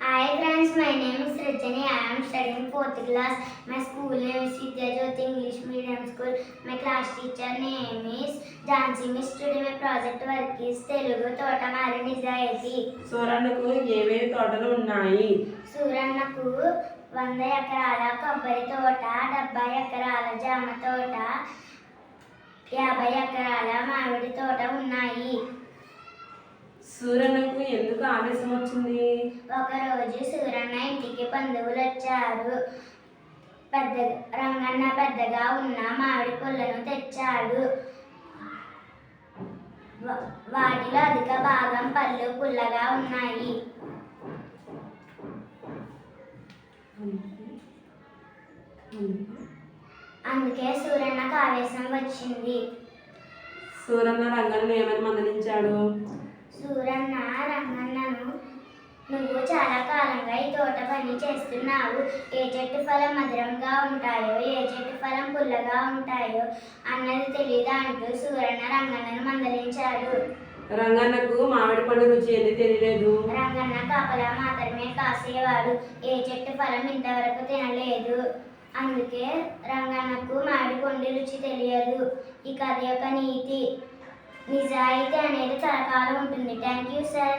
Hi friends, my name is Rajani. I am studying 4th class. My school name is Vidyajyoti English Medium School. My class teacher name is Jansi Miss. Today my project work is Telugu Totamari Nizayati. సూరన్నకు ఏమేమి తోటలు ఉన్నాయి? సూరన్నకు 100 ఎకరాల కొబ్బరి తోట, 70 ఎకరాల జామ తోట, 50 ఎకరాల మామిడి తోట ఉన్నాయి. సూరన్నకు ఎందుకు ఆవేశం వచ్చింది? ఒకరోజు సూరన్న ఇంటికి బంధువులు వచ్చారు. రంగన్న పెద్దగా ఉన్న మామిడి పళ్ళను తెచ్చాడు. వాటిలో అధిక భాగం పళ్ళు పుల్లగా ఉన్నాయి. అందుకే సూరన్నకు ఆవేశం వచ్చింది. సూరన్న రంగన్నను ఏమని మందలించాడు? సూరన్న రంగన్నను, నువ్వు చాలా కాలంగా ఈ తోట పని చేస్తున్నావు. ఏ చెట్టు ఫలం మధురంగా ఉంటాయో, ఏ చెట్టు ఫలం పుల్లగా ఉంటాయో అన్నది తెలీదా అంటూ సూరన్న రంగన్నను మందలించాడు. రంగన్నకు మామిడి పండు రుచి ఎందుకు తెలియలేదు? రంగన్న కాపలా మాత్రమే కాసేవాడు. ఏ చెట్టు ఫలం ఇంతవరకు తినలేదు. అందుకే రంగన్నకు మామిడి పండు రుచి తెలియదు. ఈ కథ యొక్క నీతి, నిజాయితీ అనేది కలకాలం ఉంటుంది. Thank you sir.